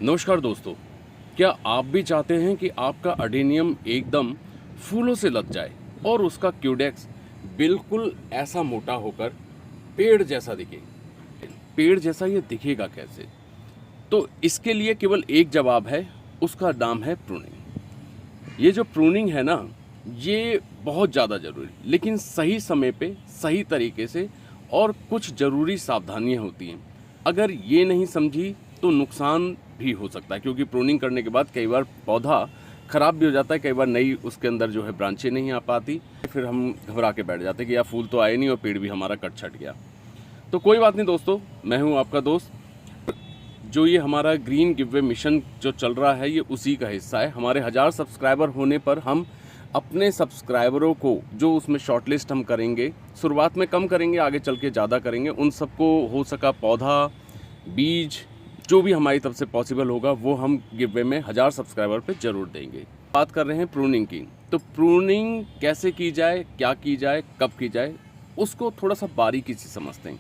नमस्कार दोस्तों, क्या आप भी चाहते हैं कि आपका अडेनियम एकदम फूलों से लद जाए और उसका क्यूडेक्स बिल्कुल ऐसा मोटा होकर पेड़ जैसा दिखे। पेड़ जैसा ये दिखेगा कैसे? तो इसके लिए केवल एक जवाब है, उसका नाम है प्रूनिंग। ये जो प्रूनिंग है ना, ये बहुत ज़्यादा ज़रूरी, लेकिन सही समय पे सही तरीके से और कुछ ज़रूरी सावधानियां होती हैं। अगर ये नहीं समझी तो नुकसान भी हो सकता है, क्योंकि प्रूनिंग करने के बाद कई बार पौधा ख़राब भी हो जाता है, कई बार नई उसके अंदर जो है ब्रांचें नहीं आ पाती, फिर हम घबरा के बैठ जाते हैं कि यार फूल तो आए नहीं और पेड़ भी हमारा कट छट गया। तो कोई बात नहीं दोस्तों, मैं हूँ आपका दोस्त। जो ये हमारा ग्रीन गिववे मिशन जो चल रहा है, ये उसी का हिस्सा है। हमारे 1000 सब्सक्राइबर होने पर हम अपने सब्सक्राइबरों को जो उसमें शॉर्टलिस्ट हम करेंगे, शुरुआत में कम करेंगे, आगे चल के ज़्यादा करेंगे, उन सबको हो सका पौधा, बीज, जो भी हमारी तरफ से पॉसिबल होगा वो हम गिववे में 1000 सब्सक्राइबर पे ज़रूर देंगे। बात कर रहे हैं प्रूनिंग की, तो प्रूनिंग कैसे की जाए, क्या की जाए, कब की जाए, उसको थोड़ा सा बारीकी से समझते हैं।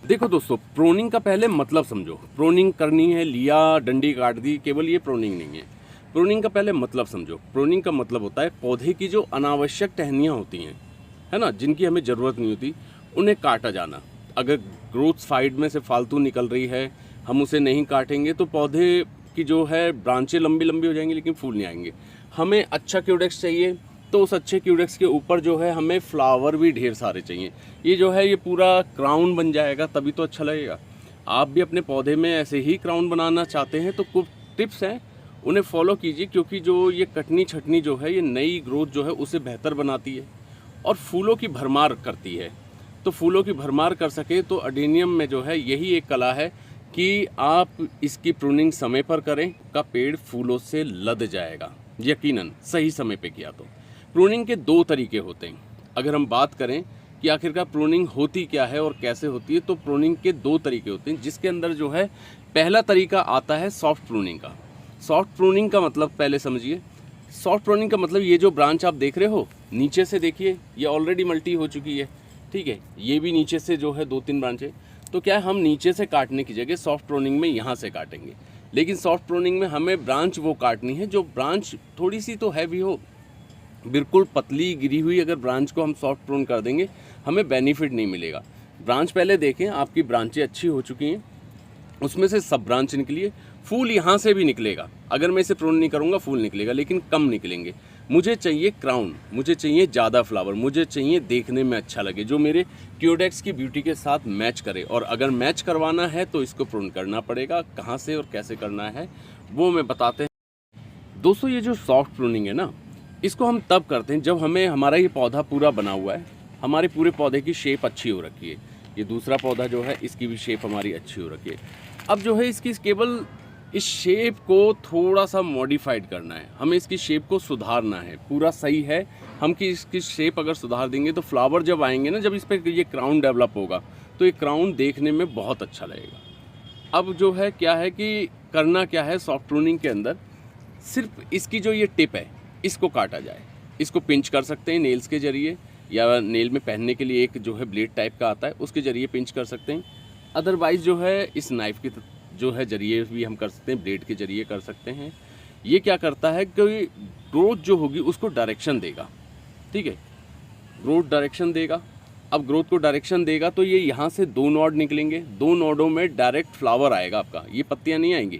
देखो दोस्तों, प्रूनिंग का पहले मतलब समझो। प्रूनिंग करनी है, लिया डंडी काट दी, केवल ये प्रूनिंग नहीं है। प्रूनिंग का पहले मतलब समझो। प्रूनिंग का मतलब होता है पौधे की जो अनावश्यक टहनियाँ होती हैं, है ना, जिनकी हमें ज़रूरत नहीं होती, उन्हें काटा जाना। अगर ग्रोथ साइड में से फालतू निकल रही है, हम उसे नहीं काटेंगे तो पौधे की जो है ब्रांचें लंबी लंबी हो जाएंगी, लेकिन फूल नहीं आएंगे। हमें अच्छा क्यूडेक्स चाहिए, तो उस अच्छे क्यूडेक्स के ऊपर जो है हमें फ्लावर भी ढेर सारे चाहिए। ये जो है ये पूरा क्राउन बन जाएगा, तभी तो अच्छा लगेगा। आप भी अपने पौधे में ऐसे ही क्राउन बनाना चाहते हैं तो कुछ टिप्स हैं, उन्हें फॉलो कीजिए, क्योंकि जो ये कटनी छटनी जो है, ये नई ग्रोथ जो है उसे बेहतर बनाती है और फूलों की भरमार करती है। तो फूलों की भरमार कर सके तो अडेनियम में जो है यही एक कला है कि आप इसकी प्रूनिंग समय पर करें, का पेड़ फूलों से लद जाएगा, यकीनन सही समय पे किया तो। प्रूनिंग के 2 तरीके होते हैं। अगर हम बात करें कि आखिरकार प्रूनिंग होती क्या है और कैसे होती है, तो प्रूनिंग के 2 तरीके होते हैं, जिसके अंदर जो है पहला तरीका आता है सॉफ्ट प्रूनिंग का। सॉफ्ट प्रूनिंग का मतलब पहले समझिए। सॉफ्ट प्रूनिंग का मतलब ये जो ब्रांच आप देख रहे हो, नीचे से देखिए, ये ऑलरेडी मल्टी हो चुकी है, ठीक है। ये भी नीचे से जो है 2-3 ब्रांचें, तो क्या है, हम नीचे से काटने की जगह सॉफ्ट प्रूनिंग में यहाँ से काटेंगे। लेकिन सॉफ्ट प्रूनिंग में हमें ब्रांच वो काटनी है जो ब्रांच थोड़ी सी तो हैवी हो। बिल्कुल पतली गिरी हुई अगर ब्रांच को हम सॉफ्ट प्रून कर देंगे, हमें बेनिफिट नहीं मिलेगा। ब्रांच पहले देखें, आपकी ब्रांचें अच्छी हो चुकी हैं, उसमें से सब ब्रांच निकली है, फूल यहाँ से भी निकलेगा। अगर मैं इसे प्रून नहीं करूँगा फूल निकलेगा, लेकिन कम निकलेंगे। मुझे चाहिए क्राउन, मुझे चाहिए ज़्यादा फ्लावर, मुझे चाहिए देखने में अच्छा लगे, जो मेरे क्यूडेक्स की ब्यूटी के साथ मैच करे। और अगर मैच करवाना है तो इसको प्रून करना पड़ेगा। कहाँ से और कैसे करना है वो मैं बताते हैं दोस्तों। ये जो सॉफ्ट प्रूनिंग है ना, इसको हम तब करते हैं जब हमें हमारा ये पौधा पूरा बना हुआ है, हमारे पूरे पौधे की शेप अच्छी हो रखी है। ये दूसरा पौधा जो है, इसकी भी शेप हमारी अच्छी हो रखी है। अब जो है इसकी केवल इस शेप को थोड़ा सा मॉडिफाइड करना है, हमें इसकी शेप को सुधारना है। पूरा सही है, हम कि इसकी शेप अगर सुधार देंगे तो फ्लावर जब आएंगे ना, जब इस पर ये क्राउन डेवलप होगा, तो ये क्राउन देखने में बहुत अच्छा लगेगा। अब जो है क्या है कि करना क्या है सॉफ्ट प्रूनिंग के अंदर, सिर्फ इसकी जो ये टिप है इसको काटा जाए। इसको पिंच कर सकते हैं नेल्स के जरिए, या नेल में पहनने के लिए एक जो है ब्लेड टाइप का आता है, उसके जरिए पिंच कर सकते हैं। अदरवाइज़ जो है इस नाइफ़ के जो है जरिए भी हम कर सकते हैं, ब्लेड के जरिए कर सकते हैं। ये क्या करता है कि ग्रोथ जो होगी उसको डायरेक्शन देगा, ठीक है, ग्रोथ डायरेक्शन देगा। अब ग्रोथ को डायरेक्शन देगा तो ये यहाँ से 2 नोड निकलेंगे, 2 नोडों में डायरेक्ट फ्लावर आएगा आपका। ये पत्तियाँ नहीं आएंगी,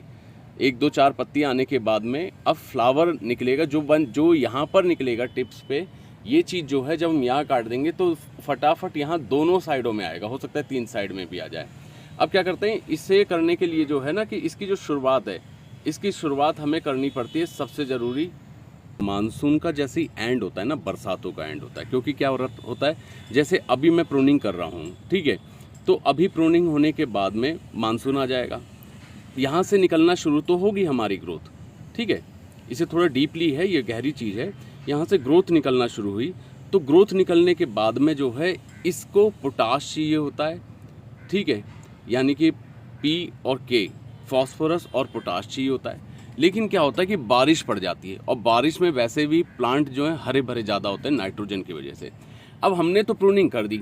1-2-4 पत्तियाँ आने के बाद में अब फ्लावर निकलेगा, जो यहाँ पर निकलेगा टिप्स पे। ये चीज़ जो है जब हम यहाँ काट देंगे तो फटाफट यहाँ दोनों साइडों में आएगा, हो सकता है 3 साइड में भी आ जाए। अब क्या करते हैं, इसे करने के लिए जो है ना, कि इसकी जो शुरुआत है, इसकी शुरुआत हमें करनी पड़ती है सबसे ज़रूरी मानसून का जैसे एंड होता है ना, बरसातों का एंड होता है। क्योंकि क्या होता है, जैसे अभी मैं प्रूनिंग कर रहा हूँ, ठीक है, तो अभी प्रूनिंग होने के बाद में मानसून आ जाएगा, यहाँ से निकलना शुरू तो होगी हमारी ग्रोथ, ठीक है। इसे थोड़ा डीपली है, ये गहरी चीज़ है। यहाँ से ग्रोथ निकलना शुरू हुई, तो ग्रोथ निकलने के बाद में जो है इसको पोटाश चाहिए होता है, ठीक है, यानी कि P और K, फॉस्फोरस और पोटाश चाहिए होता है। लेकिन क्या होता है कि बारिश पड़ जाती है, और बारिश में वैसे भी प्लांट जो है हरे भरे ज़्यादा होते हैं नाइट्रोजन की वजह से। अब हमने तो प्रूनिंग कर दी,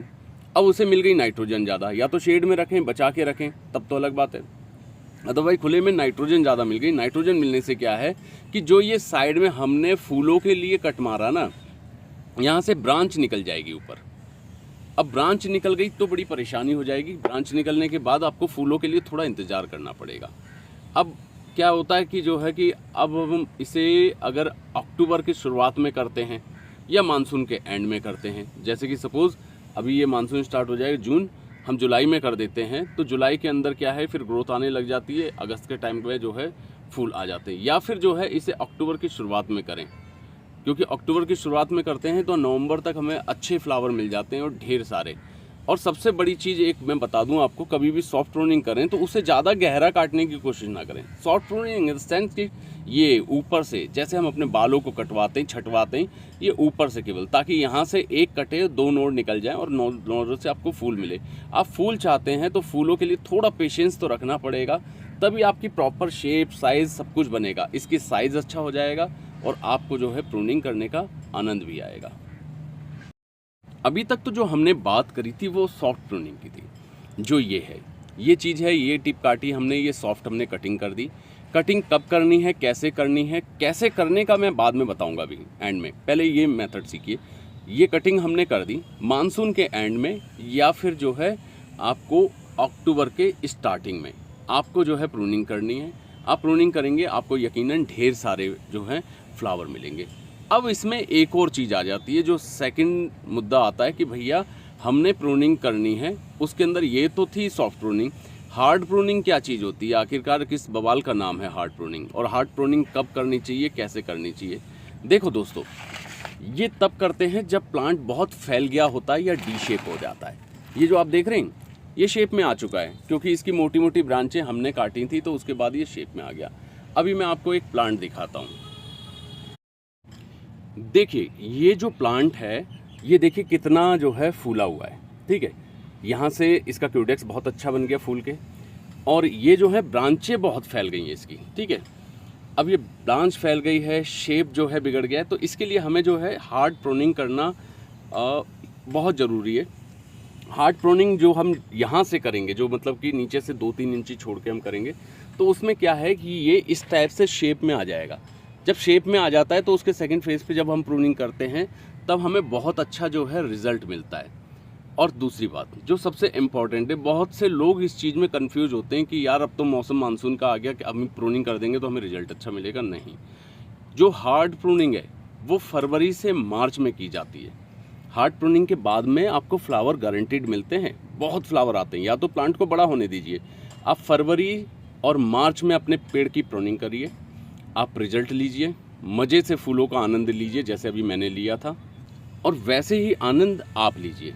अब उसे मिल गई नाइट्रोजन ज़्यादा, या तो शेड में रखें, बचा के रखें, तब तो अलग बात है। अदरवाइज खुले में नाइट्रोजन ज़्यादा मिल गई। नाइट्रोजन मिलने से क्या है कि जो ये साइड में हमने फूलों के लिए कट मारा ना, यहाँ से ब्रांच निकल जाएगी ऊपर। अब ब्रांच निकल गई तो बड़ी परेशानी हो जाएगी। ब्रांच निकलने के बाद आपको फूलों के लिए थोड़ा इंतज़ार करना पड़ेगा। अब क्या होता है कि जो है कि अब हम इसे अगर अक्टूबर की शुरुआत में करते हैं या मानसून के एंड में करते हैं, जैसे कि सपोज़ अभी ये मानसून स्टार्ट हो जाएगा जून, हम जुलाई में कर देते हैं, तो जुलाई के अंदर क्या है फिर ग्रोथ आने लग जाती है, अगस्त के टाइम पे जो है फूल आ जाते हैं। या फिर जो है इसे अक्टूबर की शुरुआत में करें, क्योंकि अक्टूबर की शुरुआत में करते हैं तो नवंबर तक हमें अच्छे फ्लावर मिल जाते हैं और ढेर सारे। और सबसे बड़ी चीज़ एक मैं बता दूं आपको, कभी भी सॉफ्ट प्रूनिंग करें तो उसे ज़्यादा गहरा काटने की कोशिश ना करें। Soft pruning in the sense कि ये ऊपर से, जैसे हम अपने बालों को कटवाते हैं छटवाते हैं, ये ऊपर से केवल, ताकि यहाँ से एक कटे 2 नोड निकल जाएं और नोड से आपको फूल मिले। आप फूल चाहते हैं तो फूलों के लिए थोड़ा पेशेंस तो रखना पड़ेगा, तभी आपकी प्रॉपर शेप साइज़ सब कुछ बनेगा। इसकी साइज़ अच्छा हो जाएगा और आपको जो है प्रूनिंग करने का आनंद भी आएगा। अभी तक तो जो हमने बात करी थी वो सॉफ्ट प्रूनिंग की थी। जो ये है, ये चीज़ है, ये टिप काटी हमने, ये सॉफ्ट हमने कटिंग कर दी। कटिंग कब करनी है, कैसे करनी है, कैसे करने का मैं बाद में बताऊंगा अभी एंड में। पहले ये मेथड सीखिए। ये कटिंग हमने कर दी मानसून के एंड में या फिर जो है आपको अक्टूबर के स्टार्टिंग में आपको जो है प्रूनिंग करनी है। आप प्रूनिंग करेंगे, आपको यकीनन ढेर सारे जो हैं फ्लावर मिलेंगे। अब इसमें एक और चीज़ आ जाती है, जो सेकंड मुद्दा आता है कि भैया हमने प्रूनिंग करनी है। उसके अंदर ये तो थी सॉफ्ट प्रूनिंग, हार्ड प्रूनिंग क्या चीज़ होती है, आखिरकार किस बवाल का नाम है हार्ड प्रूनिंग, और हार्ड प्रूनिंग कब करनी चाहिए, कैसे करनी चाहिए। देखो दोस्तों, ये तब करते हैं जब प्लांट बहुत फैल गया होता है या डी शेप हो जाता है। ये जो आप देख रहे हैं ये शेप में आ चुका है, क्योंकि इसकी मोटी मोटी ब्रांचें हमने काटी थी तो उसके बाद ये शेप में आ गया। अभी मैं आपको एक प्लांट दिखाता हूँ। देखिए ये जो प्लांट है, ये देखिए कितना जो है फूला हुआ है, ठीक है। यहाँ से इसका क्यूडेक्स बहुत अच्छा बन गया फूल के, और ये जो है ब्रांचें बहुत फैल गई हैं इसकी, ठीक है। अब ये ब्रांच फैल गई है, शेप जो है बिगड़ गया है, तो इसके लिए हमें जो है हार्ड प्रूनिंग करना बहुत ज़रूरी है। हार्ड प्रूनिंग जो हम यहाँ से करेंगे, जो मतलब कि नीचे से 2-3 इंची छोड़ के हम करेंगे, तो उसमें क्या है कि ये इस टाइप से शेप में आ जाएगा। जब शेप में आ जाता है तो उसके सेकंड फेज पे जब हम प्रूनिंग करते हैं तब हमें बहुत अच्छा जो है रिजल्ट मिलता है। और दूसरी बात जो सबसे इम्पॉर्टेंट है, बहुत से लोग इस चीज़ में कंफ्यूज होते हैं कि यार अब तो मौसम मानसून का आ गया कि अब हम प्रूनिंग कर देंगे तो हमें रिजल्ट अच्छा मिलेगा। नहीं, जो हार्ड प्रूनिंग है वो फरवरी से मार्च में की जाती है। हार्ड प्रूनिंग के बाद में आपको फ्लावर गारंटीड मिलते हैं, बहुत फ्लावर आते हैं। या तो प्लांट को बड़ा होने दीजिए, आप फरवरी और मार्च में अपने पेड़ की प्रूनिंग करिए, आप रिजल्ट लीजिए, मज़े से फूलों का आनंद लीजिए जैसे अभी मैंने लिया था, और वैसे ही आनंद आप लीजिए।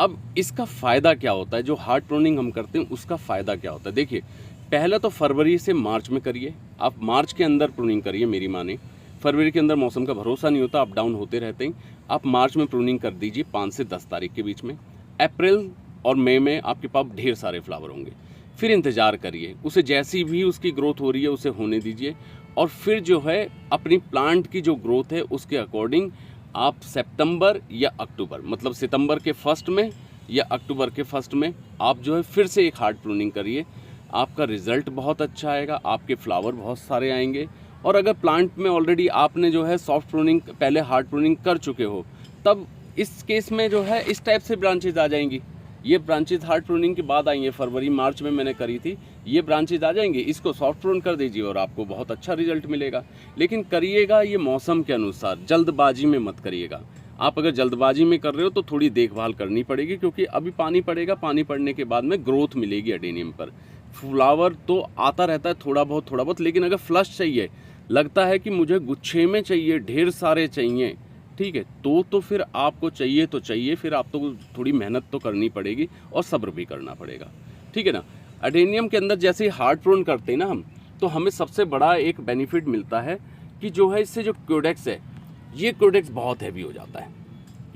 अब इसका फ़ायदा क्या होता है, जो हार्ड प्रूनिंग हम करते हैं उसका फ़ायदा क्या होता है। देखिए, पहले तो फरवरी से मार्च में करिए, आप मार्च के अंदर प्रूनिंग करिए। मेरी माने, फरवरी के अंदर मौसम का भरोसा नहीं होता, अप डाउन होते रहते हैं। आप मार्च में प्रूनिंग कर दीजिए 5 से 10 तारीख के बीच में। अप्रैल और मई में आपके पास ढेर सारे फ्लावर होंगे। फिर इंतज़ार करिए, उसे जैसी भी उसकी ग्रोथ हो रही है उसे होने दीजिए, और फिर जो है अपनी प्लांट की जो ग्रोथ है उसके अकॉर्डिंग आप सितंबर या अक्टूबर, मतलब सितंबर के फर्स्ट में या अक्टूबर के फर्स्ट में आप जो है फिर से एक हार्ड प्रूनिंग करिए। आपका रिज़ल्ट बहुत अच्छा आएगा, आपके फ्लावर बहुत सारे आएंगे। और अगर प्लांट में ऑलरेडी आपने जो है सॉफ्ट प्रूनिंग पहले हार्ड प्रूनिंग कर चुके हो, तब इस केस में जो है इस टाइप से ब्रांचेज आ जाएंगी। ये ब्रांचेज हार्ड प्रूनिंग के बाद आई हैं, फरवरी मार्च में मैंने करी थी, ये ब्रांचेज आ जाएंगे। इसको सॉफ्ट प्रून कर दीजिए और आपको बहुत अच्छा रिजल्ट मिलेगा। लेकिन करिएगा ये मौसम के अनुसार, जल्दबाजी में मत करिएगा। आप अगर जल्दबाजी में कर रहे हो तो थोड़ी देखभाल करनी पड़ेगी, क्योंकि अभी पानी पड़ेगा, पानी पड़ने के बाद में ग्रोथ मिलेगी एडेनियम पर। फ्लावर तो आता रहता है थोड़ा बहुत, लेकिन अगर फ्लश चाहिए, लगता है कि मुझे गुच्छे में चाहिए, ढेर सारे चाहिए, ठीक है, तो फिर आपको चाहिए तो चाहिए, फिर आपको थोड़ी मेहनत तो करनी पड़ेगी और सब्र भी करना पड़ेगा, ठीक है ना। एडेनियम के अंदर जैसे ही हार्ड प्रून करते हैं ना हम, तो हमें सबसे बड़ा एक बेनिफिट मिलता है कि जो है इससे जो क्योडेक्स है, ये क्योडेक्स बहुत हैवी हो जाता है।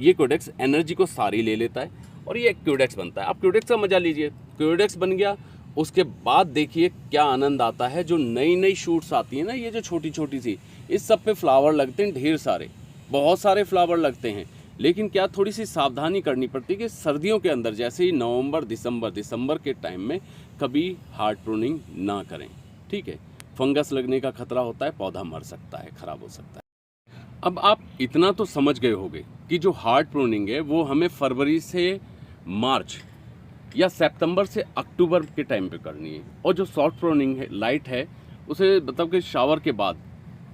ये क्योडेक्स एनर्जी को सारी ले लेता है और ये क्योडेक्स बनता है। आप क्योडेक्स का मजा लीजिए, क्योडेक्स बन गया, उसके बाद देखिए क्या आनंद आता है। जो नई नई शूट्स आती हैं ना, ये जो छोटी छोटी सी, इस सब पे फ्लावर लगते हैं ढेर सारे, बहुत सारे फ्लावर लगते हैं। लेकिन क्या थोड़ी सी सावधानी करनी पड़ती है कि सर्दियों के अंदर जैसे ही नवंबर दिसंबर के टाइम में कभी हार्ड प्रूनिंग ना करें, ठीक है। फंगस लगने का खतरा होता है, पौधा मर सकता है, ख़राब हो सकता है। अब आप इतना तो समझ गए होंगे कि जो हार्ड प्रूनिंग है वो हमें फरवरी से मार्च या सितंबर से अक्टूबर के टाइम पे करनी है, और जो सॉफ्ट प्रूनिंग है, लाइट है, उसे मतलब कि शावर के बाद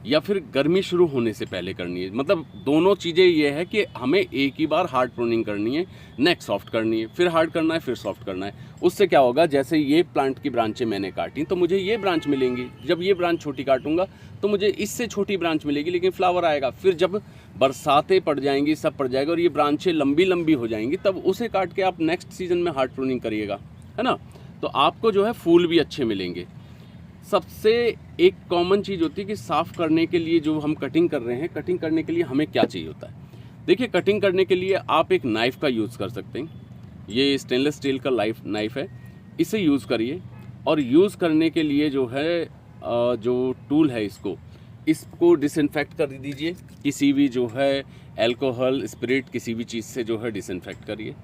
या फिर गर्मी शुरू होने से पहले करनी है। मतलब दोनों चीज़ें ये है कि हमें एक ही बार हार्ड प्रूनिंग करनी है, नेक्स्ट सॉफ्ट करनी है, फिर हार्ड करना है, फिर सॉफ्ट करना है। उससे क्या होगा, जैसे ये प्लांट की ब्रांचें मैंने काटी तो मुझे ये ब्रांच मिलेंगी, जब ये ब्रांच छोटी काटूंगा तो मुझे इससे छोटी ब्रांच मिलेगी, लेकिन फ्लावर आएगा। फिर जब बरसातें पड़ जाएंगी, सब पड़ जाएगा और ये ब्रांचें लंबी लंबी हो जाएंगी, तब उसे काट के आप नेक्स्ट सीजन में हार्ड प्रूनिंग करिएगा, है ना। तो आपको जो है फूल भी अच्छे मिलेंगे। सबसे एक कॉमन चीज़ होती है कि साफ़ करने के लिए जो हम कटिंग कर रहे हैं, कटिंग करने के लिए हमें क्या चाहिए होता है। देखिए, कटिंग करने के लिए आप एक नाइफ़ का यूज़ कर सकते हैं। ये स्टेनलेस स्टील का नाइफ़ है, इसे यूज़ करिए। और यूज़ करने के लिए जो है जो टूल है, इसको डिसइंफेक्ट कर दीजिए। किसी भी जो है अल्कोहल, स्पिरिट, किसी भी चीज़ से जो है डिसइंफेक्ट करिए।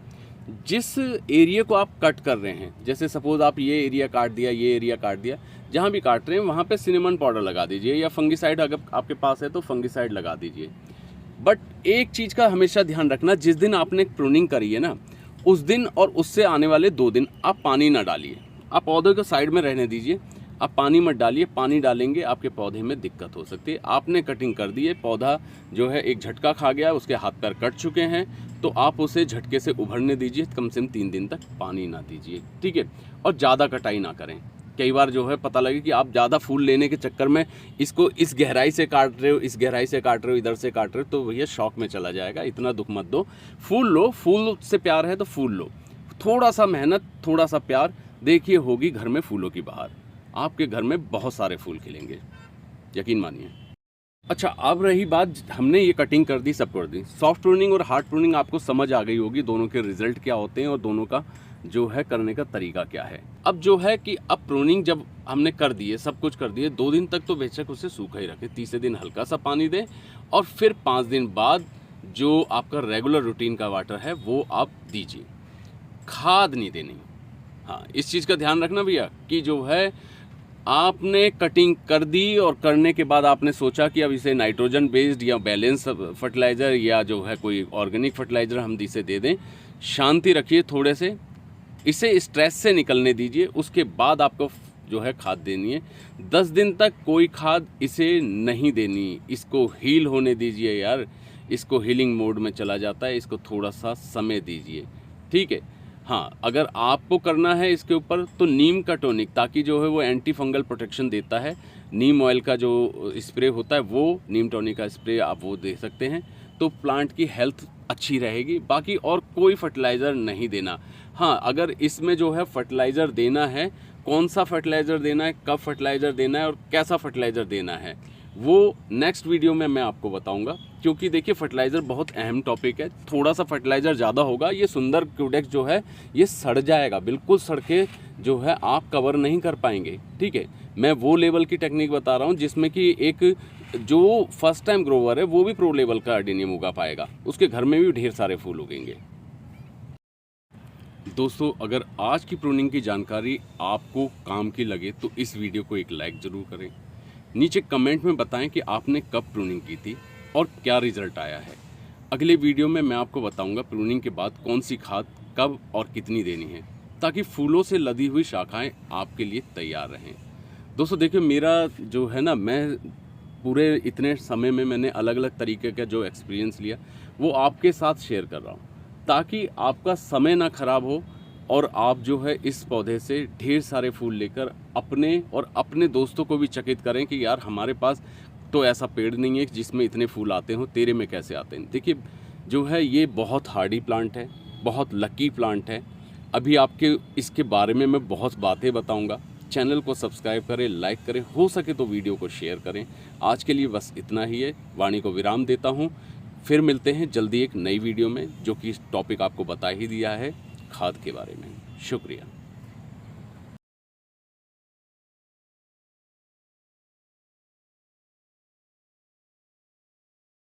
जिस एरिया को आप कट कर रहे हैं, जैसे सपोज़ आप ये एरिया काट दिया, ये एरिया काट दिया, जहाँ भी काट रहे हैं वहाँ पे सिनेमन पाउडर लगा दीजिए, या फंगिसाइड अगर आपके पास है तो फंगिसाइड लगा दीजिए। बट एक चीज़ का हमेशा ध्यान रखना, जिस दिन आपने प्रूनिंग करी है ना, उस दिन और उससे आने वाले 2 दिन आप पानी ना डालिए। आप पौधे को साइड में रहने दीजिए, आप पानी मत डालिए। पानी डालेंगे आपके पौधे में दिक्कत हो सकती है। आपने कटिंग कर दी है, पौधा जो है एक झटका खा गया, उसके हाथ पैर कट चुके हैं, तो आप उसे झटके से उभरने दीजिए। कम से कम 3 दिन तक पानी ना दीजिए, ठीक है। और ज़्यादा कटाई ना करें। कई बार जो है पता लगे कि आप ज़्यादा फूल लेने के चक्कर में इसको इस गहराई से काट रहे हो, इस गहराई से काट रहे हो, इधर से काट रहे हो, तो भैया शौक में चला जाएगा। इतना दुख मत दो। फूल लो, फूल से प्यार है तो फूल लो। थोड़ा सा मेहनत, थोड़ा सा प्यार, देखिए होगी घर में फूलों की बहार। आपके घर में बहुत सारे फूल खिलेंगे, यकीन मानिए। अच्छा, अब रही बात, हमने ये कटिंग कर दी, सब कर दी। सॉफ्ट प्रूनिंग और हार्ड प्रूनिंग आपको समझ आ गई होगी, दोनों के रिजल्ट क्या होते हैं और दोनों का जो है करने का तरीका क्या है। अब जो है कि अब प्रूनिंग जब हमने कर दिए, सब कुछ कर दिए, 2 दिन तक तो बेशक उसे सूखा ही रखें। तीसरे दिन हल्का सा पानी दें, और फिर 5 दिन बाद जो आपका रेगुलर रूटीन का वाटर है वो आप दीजिए। खाद नहीं देनी। हाँ, इस चीज़ का ध्यान रखना भैया कि जो है आपने कटिंग कर दी और करने के बाद आपने सोचा कि अब इसे नाइट्रोजन बेस्ड या बैलेंस फर्टिलाइज़र या जो है कोई ऑर्गेनिक फर्टिलाइज़र हम इसे दे दें। शांति रखिए, थोड़े से इसे स्ट्रेस से निकलने दीजिए, उसके बाद आपको जो है खाद देनी है। 10 दिन तक कोई खाद इसे नहीं देनी। इसको हील होने दीजिए यार, इसको हीलिंग मोड में चला जाता है, इसको थोड़ा सा समय दीजिए, ठीक है। हाँ, अगर आपको करना है इसके ऊपर तो नीम का टॉनिक, ताकि जो है वो एंटी फंगल प्रोटेक्शन देता है। नीम ऑयल का जो स्प्रे होता है, वो नीम टॉनिक का स्प्रे आप वो दे सकते हैं, तो प्लांट की हेल्थ अच्छी रहेगी। बाकी और कोई फर्टिलाइज़र नहीं देना। हाँ, अगर इसमें जो है फर्टिलाइज़र देना है, कौन सा फर्टिलाइज़र देना है, कब फर्टिलाइज़र देना है और कैसा फर्टिलाइज़र देना है, वो नेक्स्ट वीडियो में मैं आपको बताऊंगा। क्योंकि देखिए, फर्टिलाइज़र बहुत अहम टॉपिक है। थोड़ा सा फर्टिलाइज़र ज़्यादा होगा, ये सुंदर क्यूडेक्स जो है ये सड़ जाएगा, बिल्कुल सड़ के जो है आप कवर नहीं कर पाएंगे, ठीक है। मैं वो लेवल की टेक्निक बता रहा हूँ जिसमें कि एक जो फर्स्ट टाइम ग्रोवर है वो भी प्रो लेवल का अडेनियम उगा पाएगा, उसके घर में भी ढेर सारे फूल उगेंगे। दोस्तों, अगर आज की प्रूनिंग की जानकारी आपको काम की लगे तो इस वीडियो को एक लाइक ज़रूर करें। नीचे कमेंट में बताएं कि आपने कब प्रूनिंग की थी और क्या रिज़ल्ट आया है। अगले वीडियो में मैं आपको बताऊंगा प्रूनिंग के बाद कौन सी खाद कब और कितनी देनी है, ताकि फूलों से लदी हुई शाखाएं आपके लिए तैयार रहें। दोस्तों देखिए, मेरा जो है ना, मैं पूरे इतने समय में मैंने अलग अलग तरीके का जो एक्सपीरियंस लिया वो आपके साथ शेयर कर रहा हूँ, ताकि आपका समय ना खराब हो और आप जो है इस पौधे से ढेर सारे फूल लेकर अपने और अपने दोस्तों को भी चकित करें कि यार हमारे पास तो ऐसा पेड़ नहीं है जिसमें इतने फूल आते हों, तेरे में कैसे आते हैं। देखिए, जो है ये बहुत हार्डी प्लांट है, बहुत लकी प्लांट है। अभी आपके इसके बारे में मैं बहुत बातें बताऊंगा। चैनल को सब्सक्राइब करें, लाइक करें, हो सके तो वीडियो को शेयर करें। आज के लिए बस इतना ही है, वाणी को विराम देता हूँ। फिर मिलते हैं जल्दी एक नई वीडियो में, जो कि टॉपिक आपको बता ही दिया है, खाद के बारे में। शुक्रिया।